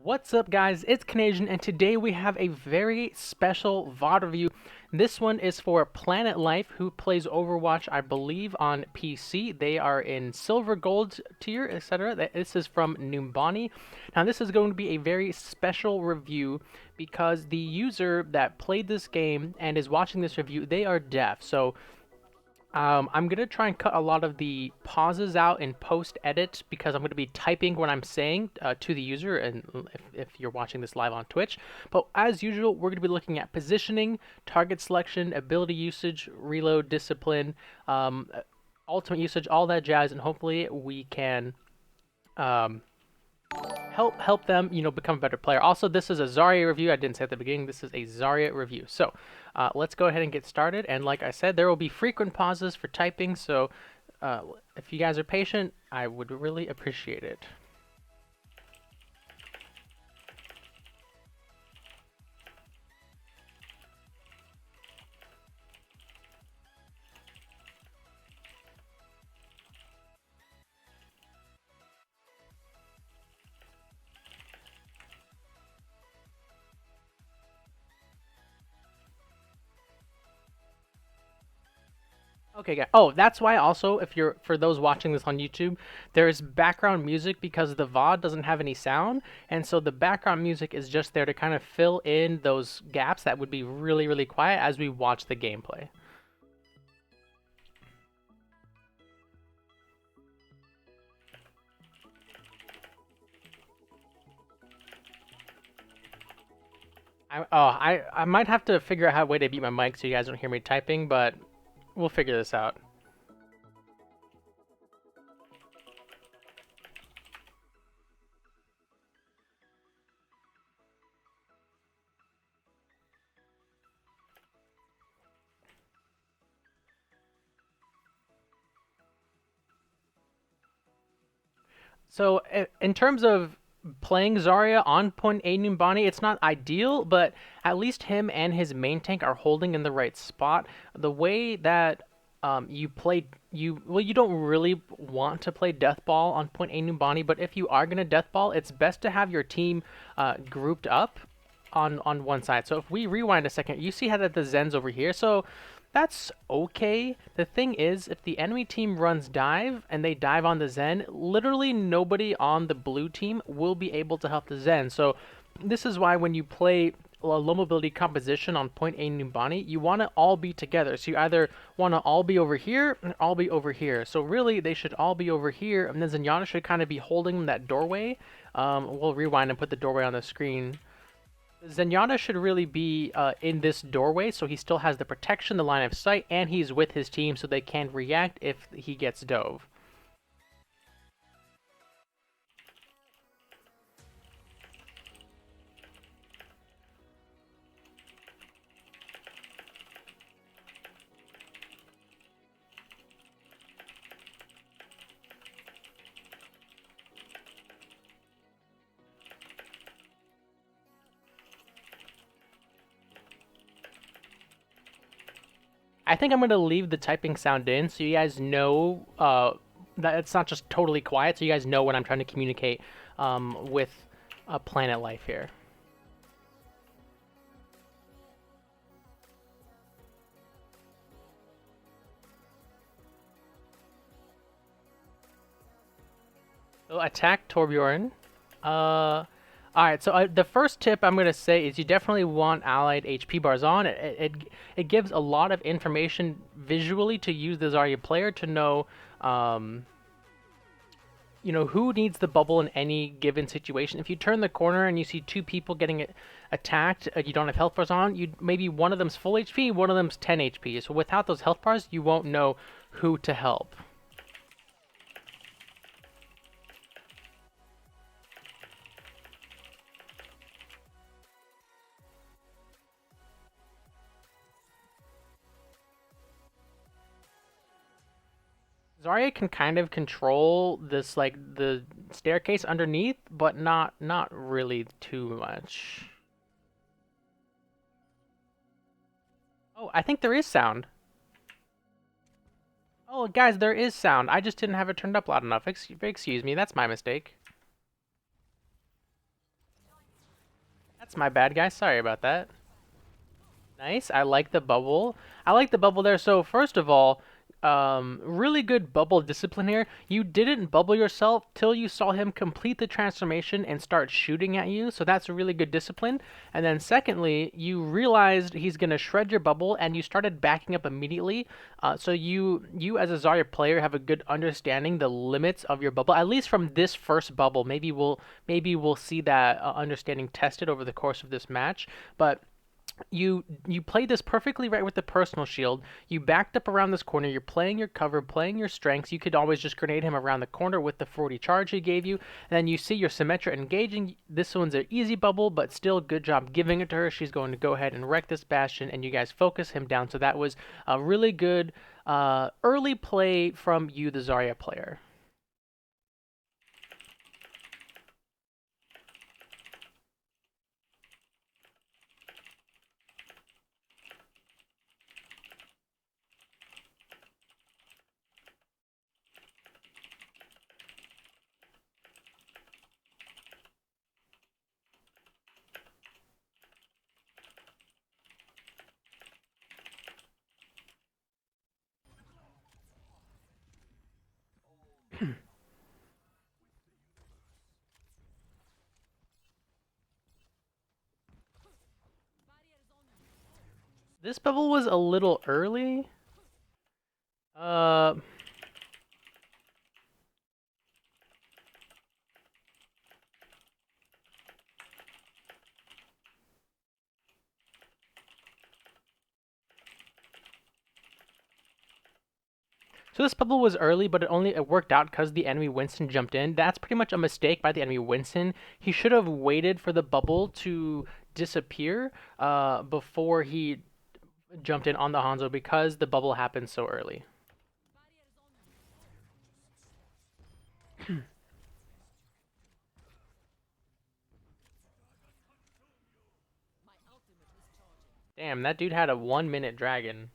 What's up, guys? It's Canadian, and today we have a very special VOD review. This one is for Planet Life, who plays Overwatch, I believe, on PC. They are in silver, gold tier, etc. This is from Numbani. Now, this is going to be a very special review because the user that played this game and is watching this review, they are deaf. So I'm going to try and cut a lot of the pauses out in post-edit because I'm going to be typing what I'm saying to the user, and if you're watching this live on Twitch. But as usual, we're going to be looking at positioning, target selection, ability usage, reload, discipline, ultimate usage, all that jazz, and hopefully we can um, help them, become a better player. Also, this is a Zarya review. I didn't say at the beginning. This is a Zarya review. So, let's go ahead and get started. And like I said, there will be frequent pauses for typing. So, if you guys are patient, I would really appreciate it. Okay, guys. Oh, that's why also, if you're for those watching this on YouTube, there's background music because the VOD doesn't have any sound, and so the background music is just there to kind of fill in those gaps that would be really, really quiet as we watch the gameplay. I might have to figure out how a way to beat my mic so you guys don't hear me typing, but we'll figure this out. So in terms of playing Zarya on point A Numbani, it's not ideal, but at least him and his main tank are holding in the right spot. The way that you play, you don't really want to play Death Ball on point A Numbani, but if you are gonna Death Ball, it's best to have your team grouped up on one side. So if we rewind a second, you see how that the Zen's over here. So that's okay. The thing is, if the enemy team runs dive and they dive on the Zen, literally nobody on the blue team will be able to help the Zen. So this is why when you play a low mobility composition on point A Numbani, you want to all be together. So you either want to all be over here or all be over here. So really, they should all be over here, and then Zenyatta should kind of be holding that doorway. We'll rewind and put the doorway on the screen. Zenyatta should really be in this doorway, so he still has the protection, the line of sight, and he's with his team so they can react if he gets dove. I think I'm going to leave the typing sound in so you guys know that it's not just totally quiet, so you guys know when I'm trying to communicate with Planet Life here. So attack Torbjorn. Alright, so the first tip I'm going to say is you definitely want allied HP bars on. It gives a lot of information visually to use the Zarya player to know, who needs the bubble in any given situation. If you turn the corner and you see two people getting attacked, you don't have health bars on, maybe one of them's full HP, one of them's 10 HP. So without those health bars, you won't know who to help. Zarya can kind of control this, like, the staircase underneath, but not really too much. Oh, I think there is sound. Oh, guys, there is sound. I just didn't have it turned up loud enough. Excuse me, that's my mistake. That's my bad, guys. Sorry about that. Nice. I like the bubble. I like the bubble there. So first of all, really good bubble discipline here. You didn't bubble yourself till you saw him complete the transformation and start shooting at you. So that's a really good discipline. And then secondly, you realized he's gonna shred your bubble and you started backing up immediately. So you as a Zarya player have a good understanding the limits of your bubble. At least from this first bubble. Maybe we'll see that understanding tested over the course of this match. But you played this perfectly right with the personal shield. You backed up around this corner. You're playing your cover, playing your strengths. You could always just grenade him around the corner with the 40 charge he gave you. And then you see your Symmetra engaging. This one's an easy bubble, but still good job giving it to her. She's going to go ahead and wreck this Bastion, and you guys focus him down. So that was a really good early play from you, the Zarya player. This bubble was a little early. Uh, So this bubble was early, but it worked out because the enemy Winston jumped in. That's pretty much a mistake by the enemy Winston. He should have waited for the bubble to disappear before he jumped in on the Hanzo because the bubble happened so early. Damn, that dude had a 1 minute dragon.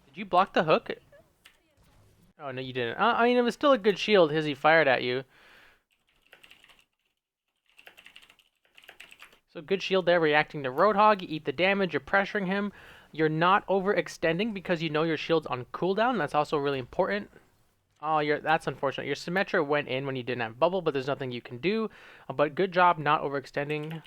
Did you block the hook? Oh, no, you didn't. I mean, it was still a good shield as he fired at you. So good shield there, reacting to Roadhog. You eat the damage, you're pressuring him. You're not overextending because you know your shield's on cooldown. That's also really important. Oh, that's unfortunate. Your Symmetra went in when you didn't have bubble, but there's nothing you can do. But good job not overextending.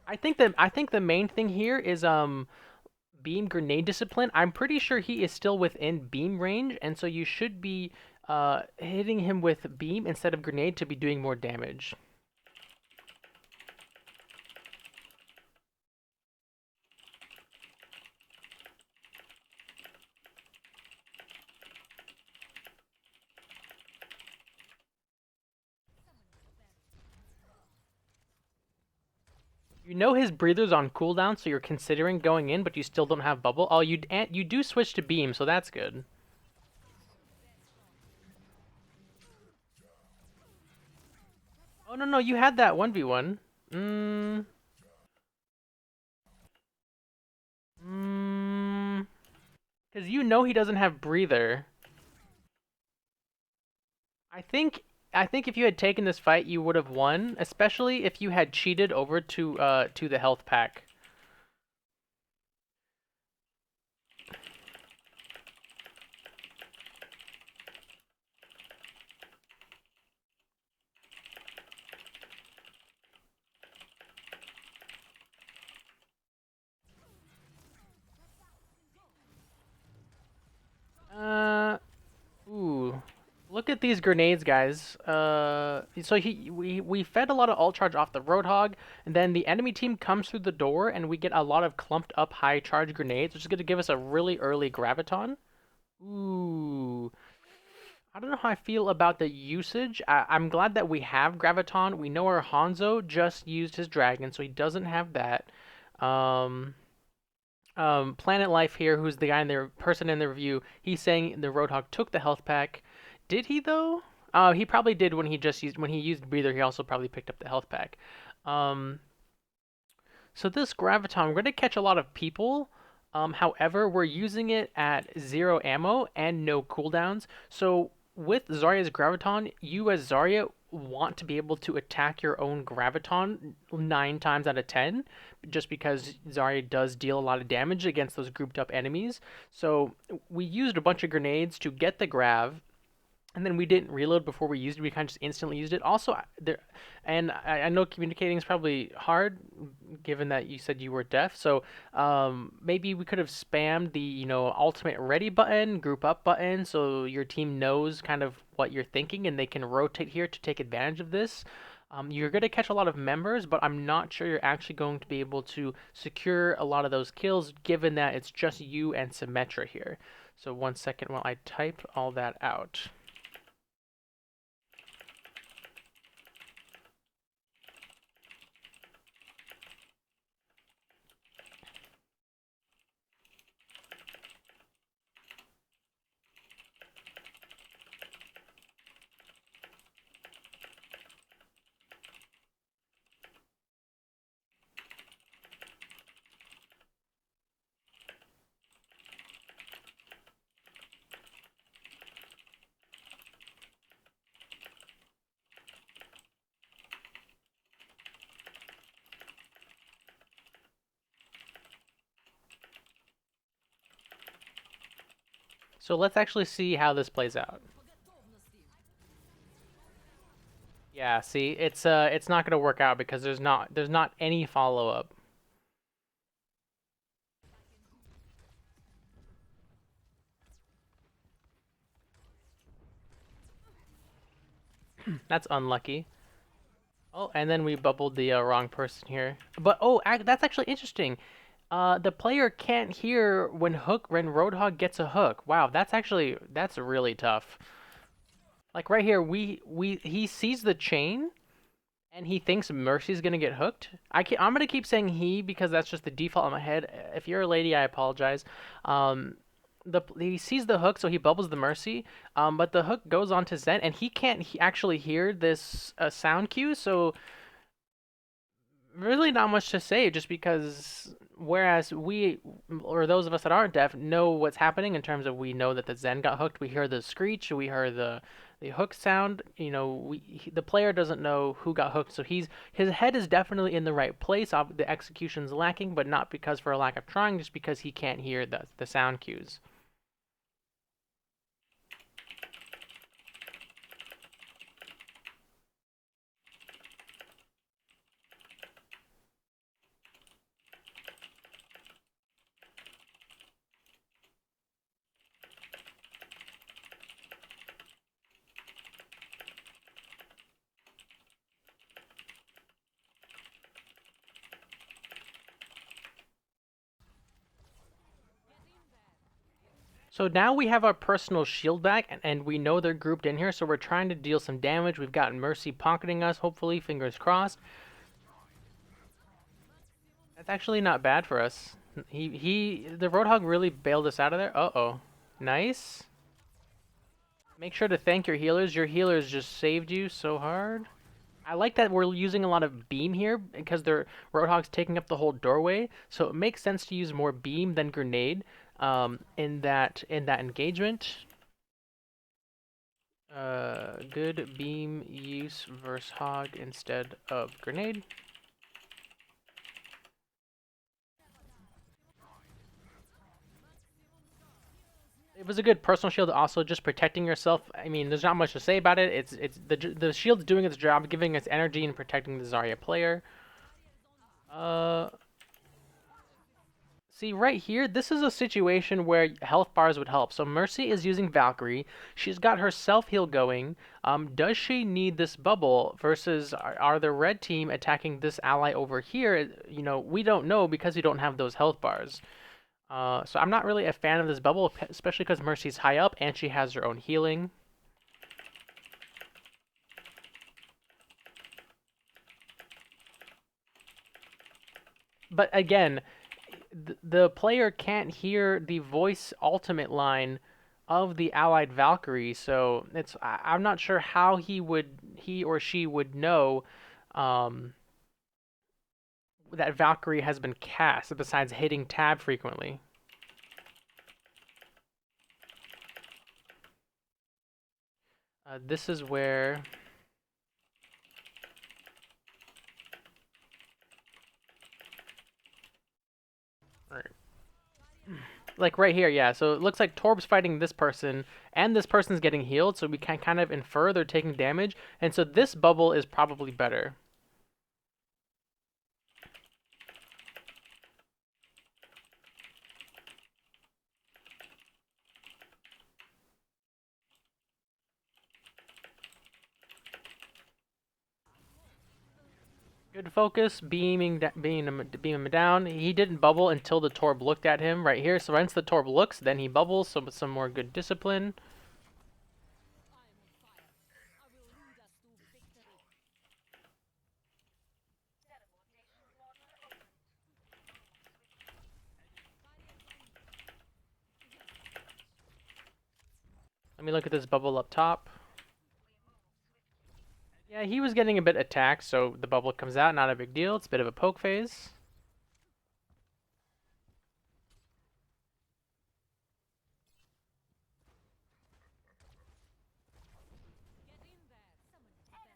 I think the main thing here is beam grenade discipline. I'm pretty sure he is still within beam range, and so you should be hitting him with beam instead of grenade to be doing more damage. You know his breather's on cooldown, so you're considering going in, but you still don't have bubble. Oh, you do switch to beam, so that's good. Oh no no, you had that 1v1. Mmm. Mmm. Because you know he doesn't have breather. I think I think if you had taken this fight, you would have won, especially if you had cheated over to the health pack. Uh, ooh. Look at these grenades, guys. So we fed a lot of ult charge off the Roadhog, and then the enemy team comes through the door, and we get a lot of clumped up high charge grenades, which is going to give us a really early graviton. Ooh. I don't know how I feel about the usage. I'm glad that we have graviton. We know our Hanzo just used his dragon, so he doesn't have that. Um, Planet Life here, who's the guy in the person in the review, he's saying the Roadhog took the health pack. Did he though? He probably did when he used breather. He also probably picked up the health pack. Um, so this graviton, we're gonna catch a lot of people. However, we're using it at 0 ammo and no cooldowns. So with Zarya's graviton, you as Zarya want to be able to attack your own graviton 9 times out of 10, just because Zarya does deal a lot of damage against those grouped up enemies. So we used a bunch of grenades to get the grav, and then we didn't reload before we used it. We kind of just instantly used it. Also, there, and I know communicating is probably hard, given that you said you were deaf. So maybe we could have spammed the ultimate ready button, group up button, so your team knows kind of what you're thinking and they can rotate here to take advantage of this. You're going to catch a lot of members, but I'm not sure you're actually going to be able to secure a lot of those kills, given that it's just you and Symmetra here. So 1 second while I type all that out. So let's actually see how this plays out. Yeah, see, it's not gonna work out because there's not any follow up. That's unlucky. Oh, and then we bubbled the wrong person here. But oh, that's actually interesting. The player can't hear when Roadhog gets a hook. Wow, that's really tough. Like right here, we he sees the chain and he thinks Mercy's gonna get hooked. I'm gonna keep saying he because that's just the default in my head. If you're a lady, I apologize. Um, he sees the hook, so he bubbles the Mercy. But the hook goes on to Zen, and he can't actually hear this sound cue. So really, not much to say. Just because whereas we or those of us that aren't deaf know what's happening in terms of we know that the Zen got hooked. We hear the screech. We hear the hook sound. The player doesn't know who got hooked, so his head is definitely in the right place. The execution's lacking, but not because for a lack of trying, just because he can't hear the sound cues. So now we have our personal shield back, and we know they're grouped in here, so we're trying to deal some damage. We've got Mercy pocketing us, hopefully, fingers crossed. That's actually not bad for us. The Roadhog really bailed us out of there. Uh-oh. Nice. Make sure to thank your healers. Your healers just saved you so hard. I like that we're using a lot of beam here because their Roadhog's taking up the whole doorway, so it makes sense to use more beam than grenade in that engagement. Good beam use versus hog instead of grenade. It was a good personal shield, also just protecting yourself. I mean, there's not much to say about it. It's the shield's doing its job, giving us energy and protecting the Zarya player. Uh, See, right here, this is a situation where health bars would help. So Mercy is using Valkyrie. She's got her self-heal going. Does she need this bubble versus are the red team attacking this ally over here? We don't know because we don't have those health bars. So I'm not really a fan of this bubble, especially because Mercy's high up and she has her own healing. But again, the player can't hear the voice ultimate line of the allied Valkyrie, so I'm not sure how he or she would know um, that Valkyrie has been cast besides hitting tab frequently. This is where like right here, yeah. So it looks like Torb's fighting this person, and this person's getting healed, so we can kind of infer they're taking damage, and so this bubble is probably better. Good focus, beaming him down. He didn't bubble until the Torb looked at him right here. So once the Torb looks, then he bubbles. So with some more good discipline. Let me look at this bubble up top. Yeah, he was getting a bit attacked, so the bubble comes out. Not a big deal. It's a bit of a poke phase.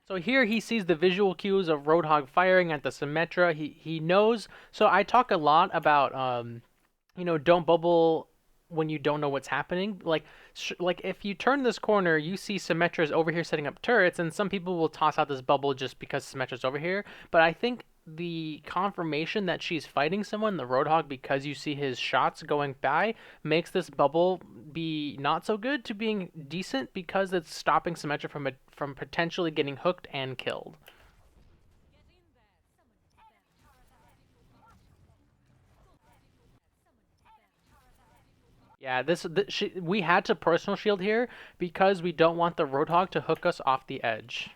So here he sees the visual cues of Roadhog firing at the Symmetra. He knows. So I talk a lot about don't bubble when you don't know what's happening. Like if you turn this corner, you see Symmetra's over here setting up turrets, and some people will toss out this bubble just because Symmetra's over here. But I think the confirmation that she's fighting someone, the Roadhog, because you see his shots going by, makes this bubble be not so good to being decent because it's stopping Symmetra from potentially getting hooked and killed. Yeah, we had to personal shield here because we don't want the Roadhog to hook us off the edge.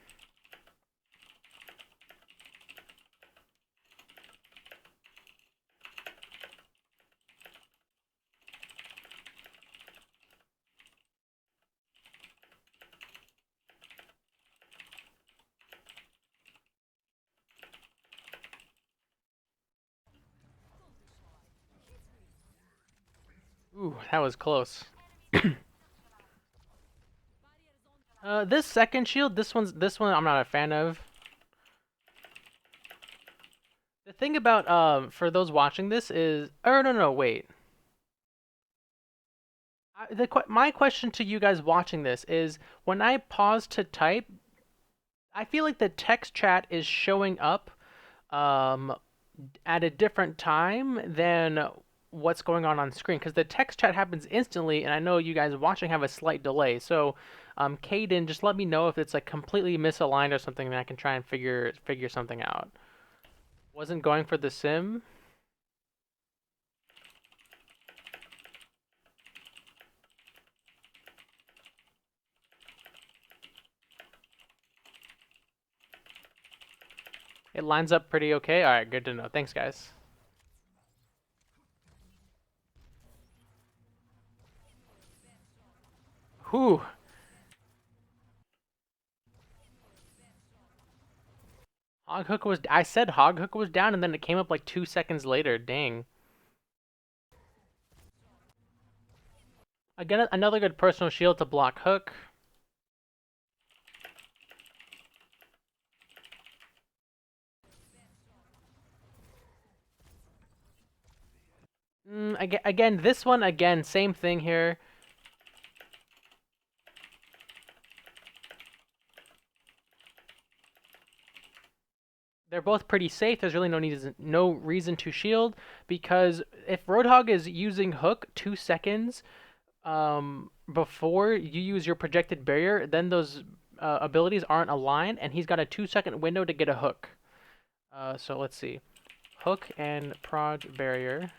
Ooh, that was close. This second shield, this one I'm not a fan of. The thing about for those watching this is, or no, wait. My question to you guys watching this is, when I pause to type, I feel like the text chat is showing up um, at a different time than what's going on screen, because the text chat happens instantly, and I know you guys watching have a slight delay. So, Caden, just let me know if it's like completely misaligned or something, and I can try and figure something out. Wasn't going for the sim. It lines up pretty okay. All right, good to know. Thanks, guys. Whew. Hog hook was. I said hog hook was down, and then it came up like 2 seconds later. Dang. Again, another good personal shield to block hook. Again, this one, same thing here. They're both pretty safe. There's really no reason to shield, because if Roadhog is using hook 2 seconds before you use your projected barrier, then those abilities aren't aligned, and he's got a 2 second window to get a hook. So let's see. Hook and proj barrier.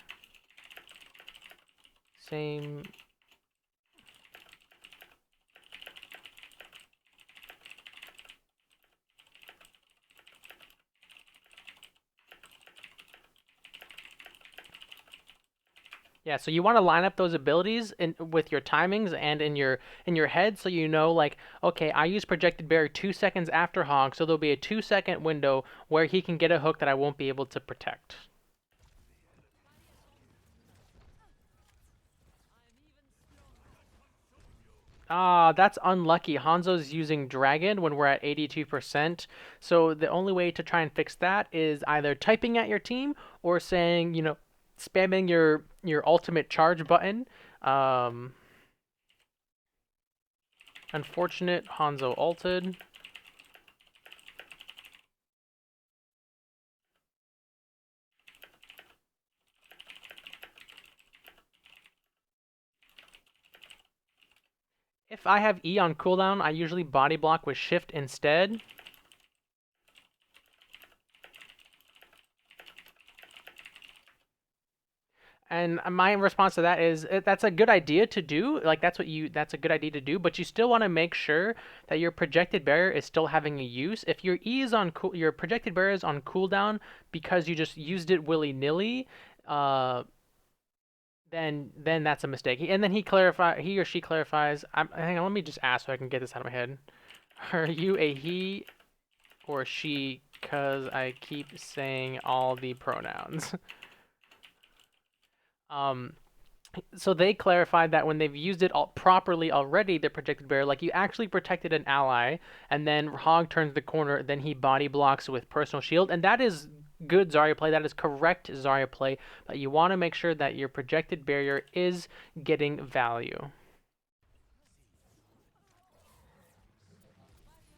Same. Yeah, so you want to line up those abilities with your timings and in your head, so you know like, okay, I use projected barrier 2 seconds after Hog, so there'll be a 2 second window where he can get a hook that I won't be able to protect. Ah, that's unlucky. Hanzo's using Dragon when we're at 82%. So the only way to try and fix that is either typing at your team or saying, spamming your ultimate charge button. Um, Unfortunate, Hanzo ulted. If I have E on cooldown, I usually body block with shift instead. And my response to that is that's a good idea to do. Like that's a good idea to do, but you still want to make sure that your projected barrier is still having a use. If your E is on your projected barrier is on cooldown because you just used it willy-nilly, uh, then that's a mistake. And then he or she clarifies. Hang on, let me just ask so I can get this out of my head. Are you a he or she? Cause I keep saying all the pronouns. um, so they clarified that when they've used it properly already, the projected barrier, like you actually protected an ally, and then Hog turns the corner, then he body blocks with personal shield, and that is good Zarya play. That is correct Zarya play, but you want to make sure that your projected barrier is getting value.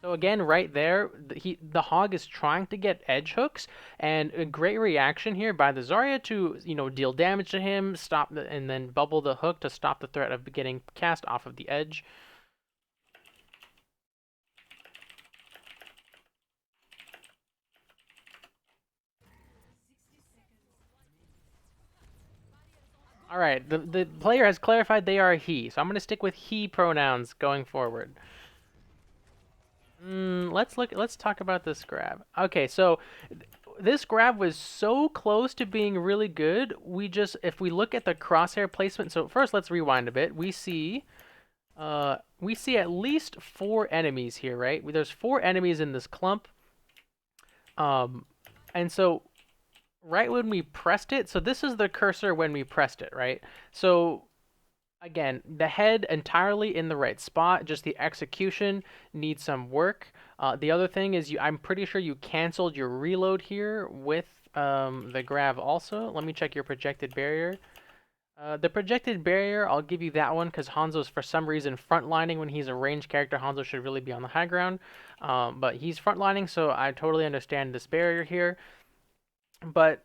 So again, right there, the Hog is trying to get edge hooks, and a great reaction here by the Zarya to deal damage to him, and then bubble the hook to stop the threat of getting cast off of the edge. All right, the player has clarified they are he, so I'm gonna stick with he pronouns going forward. Let's talk about this grab. Okay, so this grab was so close to being really good. If we look at the crosshair placement, so first let's rewind a bit. We see at least four enemies here, right? There's four enemies in this clump. Um, and so right when we pressed it, so this is the cursor when we pressed it, right? So again, the head entirely in the right spot, just the execution needs some work. The other thing is I'm pretty sure you canceled your reload here with the grab also. Let me check your projected barrier. The projected barrier, I'll give you that one because Hanzo's for some reason frontlining when he's a ranged character. Hanzo should really be on the high ground, but he's frontlining, so I totally understand this barrier here. But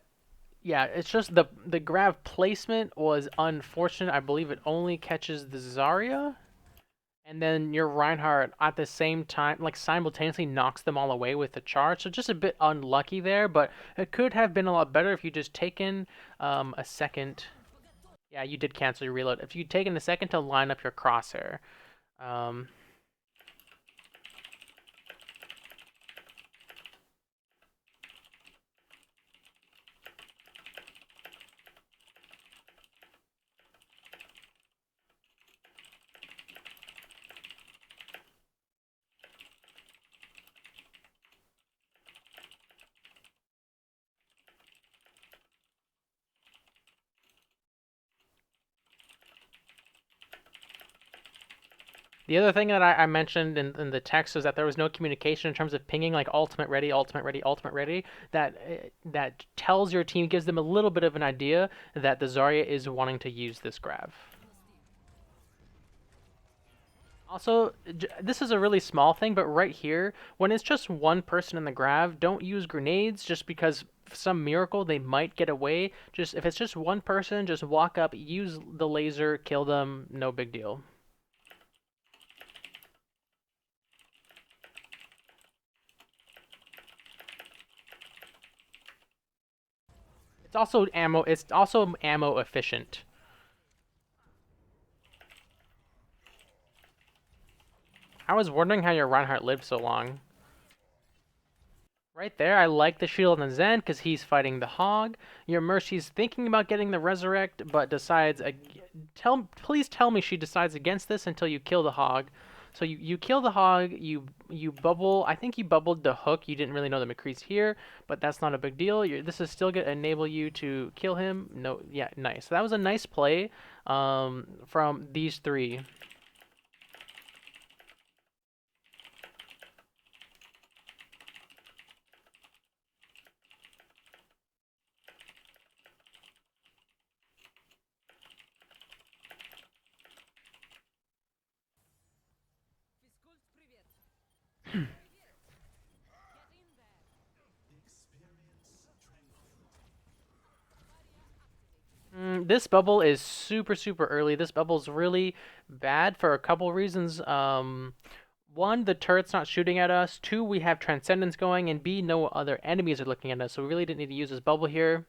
yeah, it's just the grab placement was unfortunate. I believe it only catches the Zarya, and then your Reinhardt at the same time, like simultaneously knocks them all away with the charge. So just a bit unlucky there, but it could have been a lot better if you just taken a second. Yeah, you did cancel your reload. If you'd taken a second to line up your crosshair. Um, The other thing that I mentioned in the text is that there was no communication in terms of pinging like ultimate ready, ultimate ready, ultimate ready. That tells your team, gives them a little bit of an idea that the Zarya is wanting to use this grab. Also, this is a really small thing, but right here, when it's just one person in the grab, don't use grenades just because for some miracle they might get away. Just if it's just one person, just walk up, use the laser, kill them, no big deal. It's also ammo efficient. I was wondering how your Reinhardt lived so long. Right there, I like the shield on the Zen because he's fighting the Hog. Your Mercy's thinking about getting the Resurrect, but decides. Please tell me she decides against this until you kill the Hog. So you kill the Hog. You bubble. I think you bubbled the Hook. You didn't really know the McCree's here, but that's not a big deal. This is still gonna enable you to kill him. No, yeah, nice. So that was a nice play, from these three. This bubble is super early. This bubble's really bad for a couple reasons. One, the turret's not shooting at us. Two, we have Transcendence going, and B, no other enemies are looking at us. So we really didn't need to use this bubble here.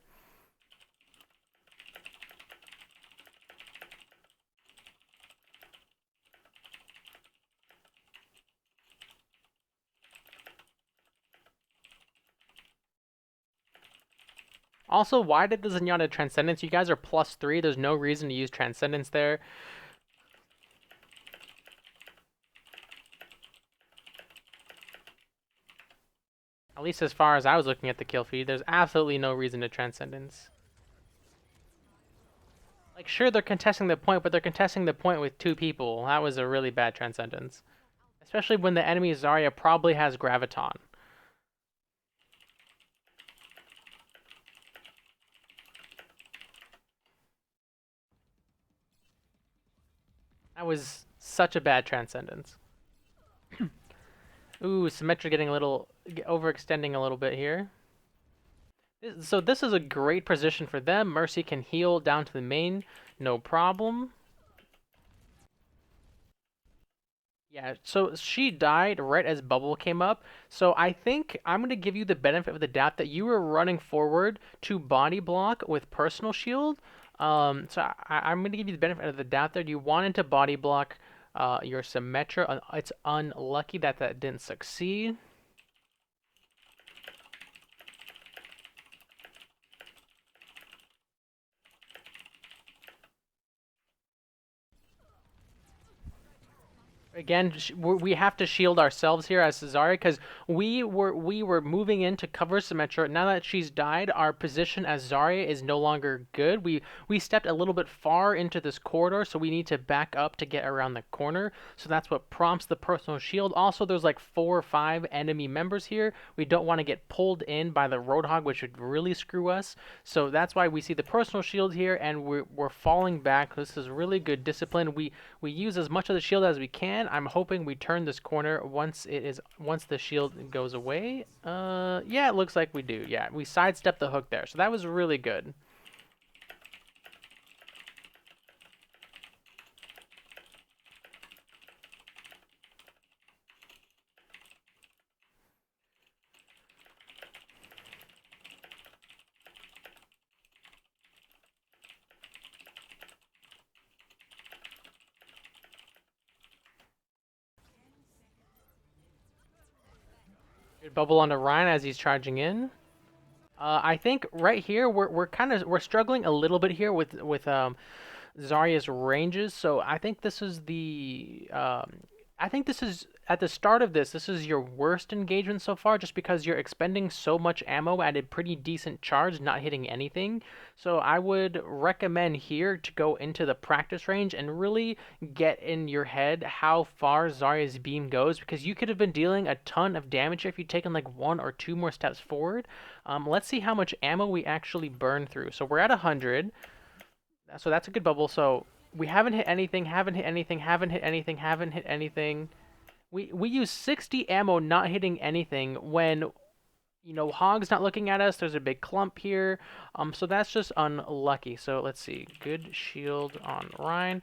Also, why did the Zenyatta Transcendence? You guys are +3. There's no reason to use Transcendence there. At least as far as I was looking at the kill feed, there's absolutely no reason to Transcendence. Like, sure, they're contesting the point, but they're contesting the point with 2 people. That was a really bad Transcendence. Especially when the enemy Zarya probably has Graviton. That was such a bad Transcendence. Ooh, Symmetra getting a little, overextending a little bit here. So this is a great position for them. Mercy can heal down to the main, no problem. Yeah, so she died right as Bubble came up. So I think I'm going to give you the benefit of the doubt that you were running forward to body block with personal shield. I'm going to give you the benefit of the doubt that you wanted to body block your Symmetra. It's unlucky that that didn't succeed. Again, we have to shield ourselves here as Zarya because we were moving in to cover Symmetra. Now that she's died, our position as Zarya is no longer good. We stepped a little bit far into this corridor, so we need to back up to get around the corner. So that's what prompts the personal shield. Also, there's like 4 or 5 enemy members here. We don't want to get pulled in by the Roadhog, which would really screw us. So that's why we see the personal shield here, and we're falling back. This is really good discipline. We use as much of the shield as we can. I'm hoping we turn this corner once the shield goes away. Yeah, it looks like we do. Yeah, we sidestepped the hook there, so that was really good. Good bubble onto Ryan as he's charging in. I think right here we're struggling a little bit here with Zarya's ranges. So I think this is at the start of this. This is your worst engagement so far, just because you're expending so much ammo at a pretty decent charge, not hitting anything. So I would recommend here to go into the practice range and really get in your head how far Zarya's beam goes, because you could have been dealing a ton of damage if you'd taken like 1 or 2 more steps forward. Let's see how much ammo we actually burn through. So we're at 100. So that's a good bubble. So we haven't hit anything, haven't hit anything, haven't hit anything, haven't hit anything. We use 60 ammo not hitting anything when, Hog's not looking at us. There's a big clump here. So that's just unlucky. So let's see. Good shield on Ryan.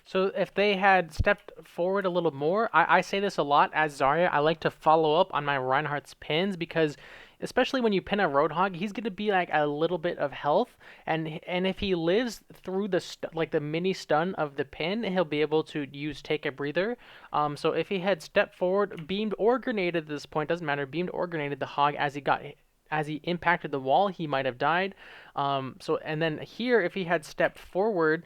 So if they had stepped forward a little more, I say this a lot as Zarya. I like to follow up on my Reinhardt's pins because, especially when you pin a Roadhog, he's gonna be like a little bit of health, and if he lives through the like the mini stun of the pin, he'll be able to use take a breather. So if he had stepped forward, beamed or grenaded at this point, doesn't matter, beamed or grenaded the Hog as he impacted the wall, he might have died. So and then here, if he had stepped forward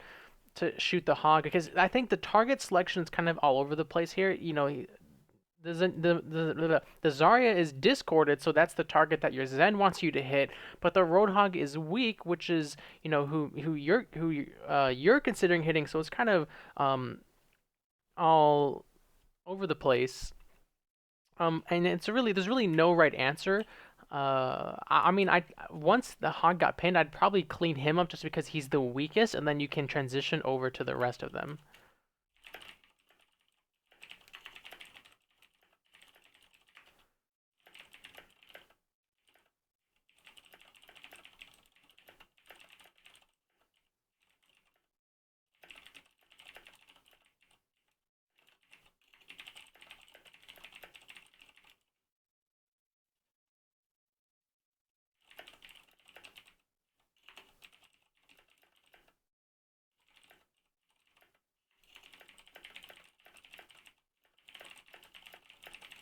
to shoot the hog, because I think the target selection is kind of all over the place here. You know, the Zarya is discorded, so that's the target that your Zen wants you to hit. But the Roadhog is weak, which is who you're considering hitting. So it's kind of all over the place. And there's really no right answer. I mean, I once the hog got pinned, I'd probably clean him up just because he's the weakest, and then you can transition over to the rest of them.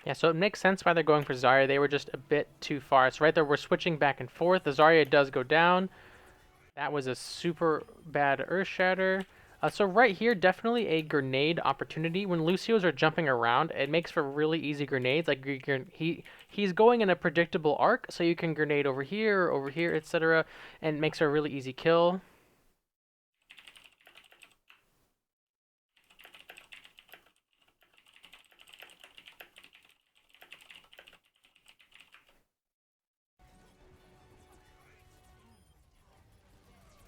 Yeah, so it makes sense why they're going for Zarya. They were just a bit too far. So right there, we're switching back and forth. The Zarya does go down. That was a super bad Earth Shatter. So right here, definitely a grenade opportunity. When Lucios are jumping around, it makes for really easy grenades. Like he's going in a predictable arc, so you can grenade over here, etc., and it makes for a really easy kill.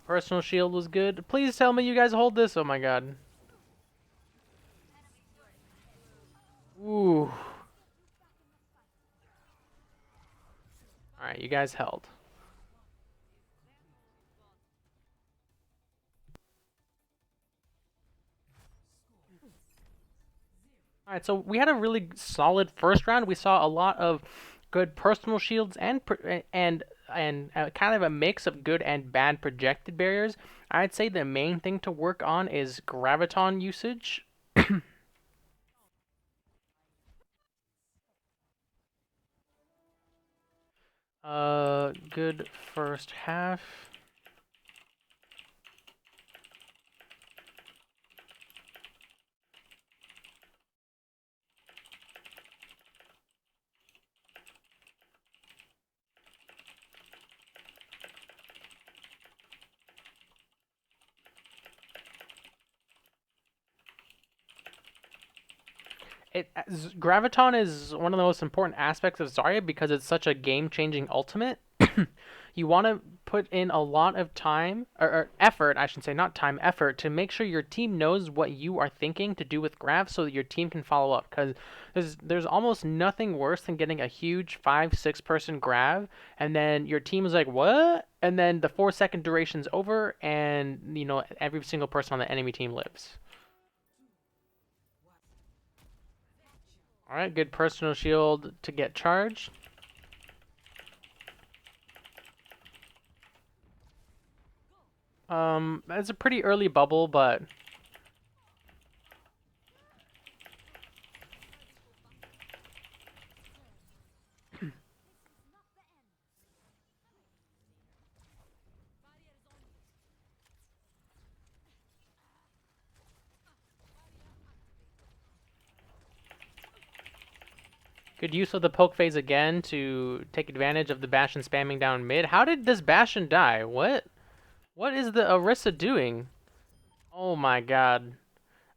Personal shield was good. Please tell me you guys hold this. Oh my god. Ooh. Alright, you guys held. Alright, so we had a really solid first round. We saw a lot of good personal shields and kind of a mix of good and bad projected barriers. I'd say the main thing to work on is graviton usage. Good first half. Graviton is one of the most important aspects of Zarya because it's such a game-changing ultimate. You want to put in a lot of time or effort, I should say, not time, effort, to make sure your team knows what you are thinking to do with Grav, so that your team can follow up. Because there's almost nothing worse than getting a huge 5-6 person Grav, and then your team is like, what? And then the 4 second duration's over, and every single person on the enemy team lives. All right, good personal shield to get charged. It's a pretty early bubble, but good use of the poke phase again to take advantage of the Bastion spamming down mid. How did this Bastion die? What? What is the Orisa doing? Oh my god.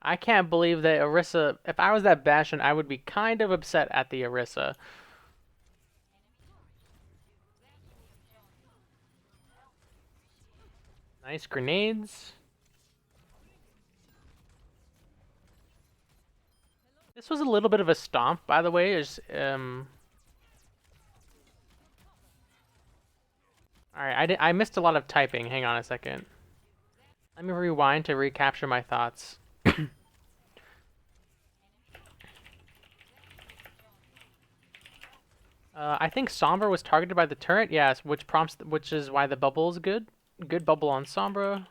I can't believe that Orisa... If I was that Bastion, I would be kind of upset at the Orisa. Nice grenades. This was a little bit of a stomp, by the way. Alright, I missed a lot of typing. Hang on a second. Let me rewind to recapture my thoughts. I think Sombra was targeted by the turret, yes, which is why the bubble is good. Good bubble on Sombra.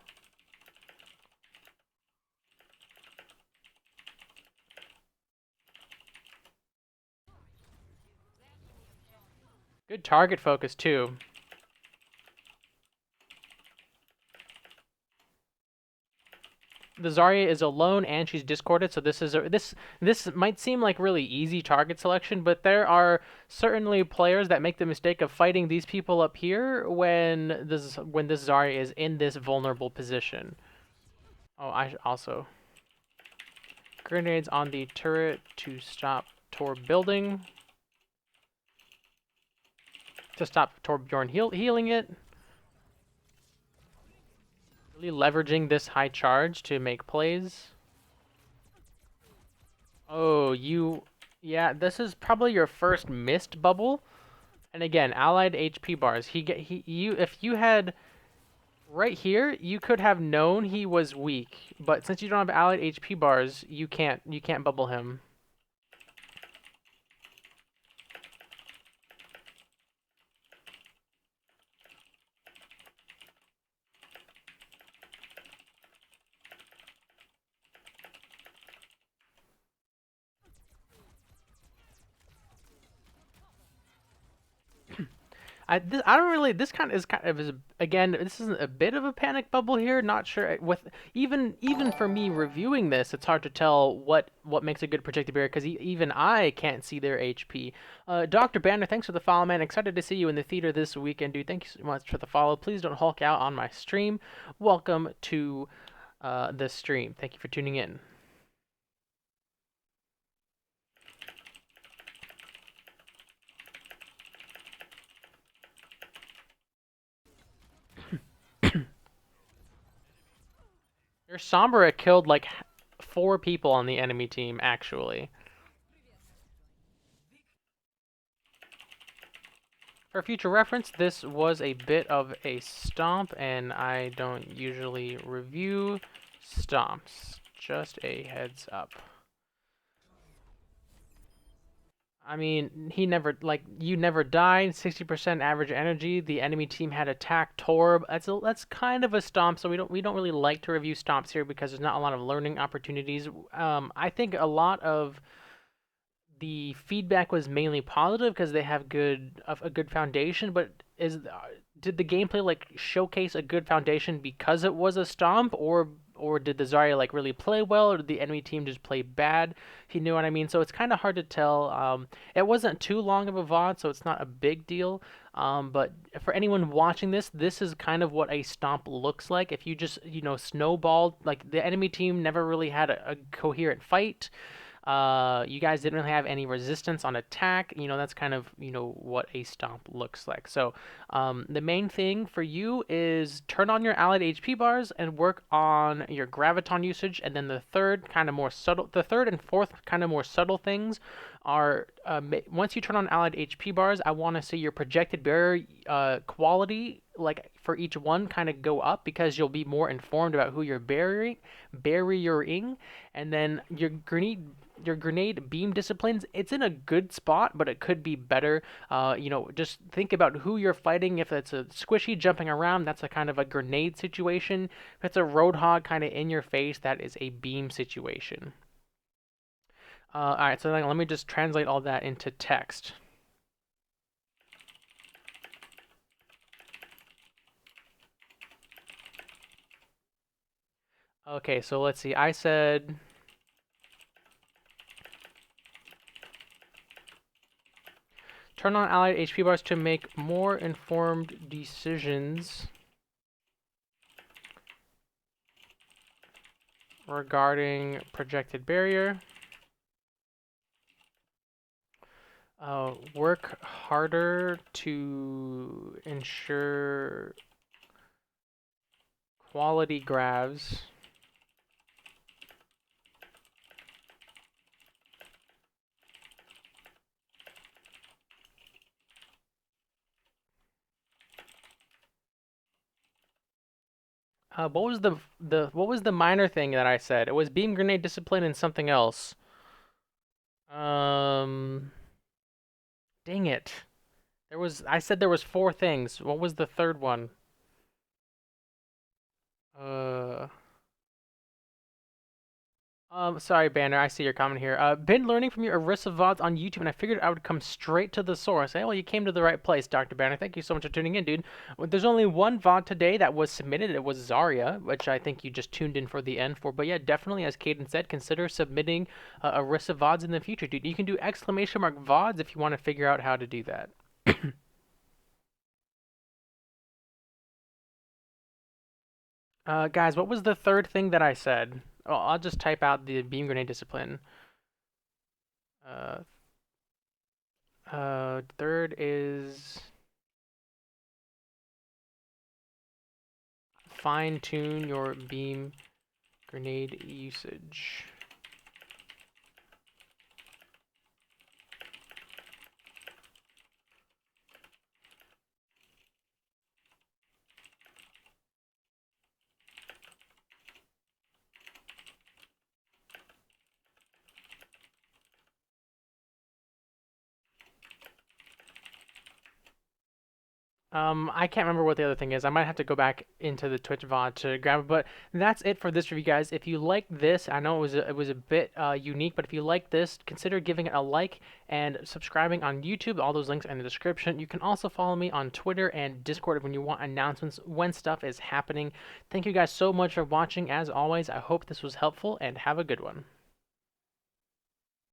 Good target focus too. The Zarya is alone and she's discorded, so this might seem like really easy target selection, but there are certainly players that make the mistake of fighting these people up here when this Zarya is in this vulnerable position. Oh, I also grenades on the turret to stop Torb building, to stop Torbjorn healing it. Really leveraging this high charge to make plays. Oh, yeah, this is probably your first missed bubble. And again, allied HP bars. If you had right here, you could have known he was weak, but since you don't have allied HP bars, you can't bubble him. I don't really. This kind of is again. This is a bit of a panic bubble here. Not sure with even for me reviewing this, it's hard to tell what makes a good predictive barrier because even I can't see their HP. Dr. Banner, thanks for the follow, man. Excited to see you in the theater this weekend, dude. Thank you so much for the follow. Please don't hulk out on my stream. Welcome to the stream. Thank you for tuning in. Your Sombra killed like 4 people on the enemy team, actually. For future reference, this was a bit of a stomp, and I don't usually review stomps. Just a heads up. I mean, you never died, 60% average energy. The enemy team had attack Torb. That's kind of a stomp, so we don't really like to review stomps here because there's not a lot of learning opportunities. I think a lot of the feedback was mainly positive because they have a good foundation, but did the gameplay like showcase a good foundation because it was a stomp, or did the Zarya like really play well, or did the enemy team just play bad? If you know what I mean. So it's kind of hard to tell. It wasn't too long of a VOD, so it's not a big deal. But for anyone watching this, this is kind of what a stomp looks like. If you just snowballed, like the enemy team never really had a coherent fight. You guys didn't really have any resistance on attack. That's kind of, what a stomp looks like. So, the main thing for you is turn on your allied HP bars and work on your graviton usage. And then the third and fourth kind of more subtle things are, once you turn on allied HP bars, I want to see your projected barrier quality, like for each one, kind of go up because you'll be more informed about who you're barriering, and then your grenade beam disciplines, it's in a good spot, but it could be better. Just think about who you're fighting. If it's a squishy jumping around, that's a kind of a grenade situation. If it's a roadhog kind of in your face, that is a beam situation. All right, so then let me just translate all that into text. Okay, so let's see. I said turn on allied HP bars to make more informed decisions regarding projected barrier. Work harder to ensure quality grabs. What was the minor thing that I said? It was beam grenade discipline and something else. Dang it. I said there was four things. What was the third one? Uh, sorry, Banner. I see your comment here. Been learning from your Arissa VODs on YouTube, and I figured I would come straight to the source. Hey, well, you came to the right place, Dr. Banner. Thank you so much for tuning in, dude. Well, there's only one VOD today that was submitted. It was Zarya, which I think you just tuned in for the end for. But yeah, definitely, as Caden said, consider submitting Arissa VODs in the future, dude. You can do exclamation mark VODs if you want to figure out how to do that. Guys, what was the third thing that I said? Oh, I'll just type out the beam grenade discipline. Uh, third is fine tune your beam grenade usage. I can't remember what the other thing is. I might have to go back into the Twitch VOD to grab it, but that's it for this review, guys. If you like this, I know it was a bit unique, but if you like this, consider giving it a like and subscribing on YouTube. All those links are in the description. You can also follow me on Twitter and Discord when you want announcements when stuff is happening. Thank you guys so much for watching. As always, I hope this was helpful, and have a good one.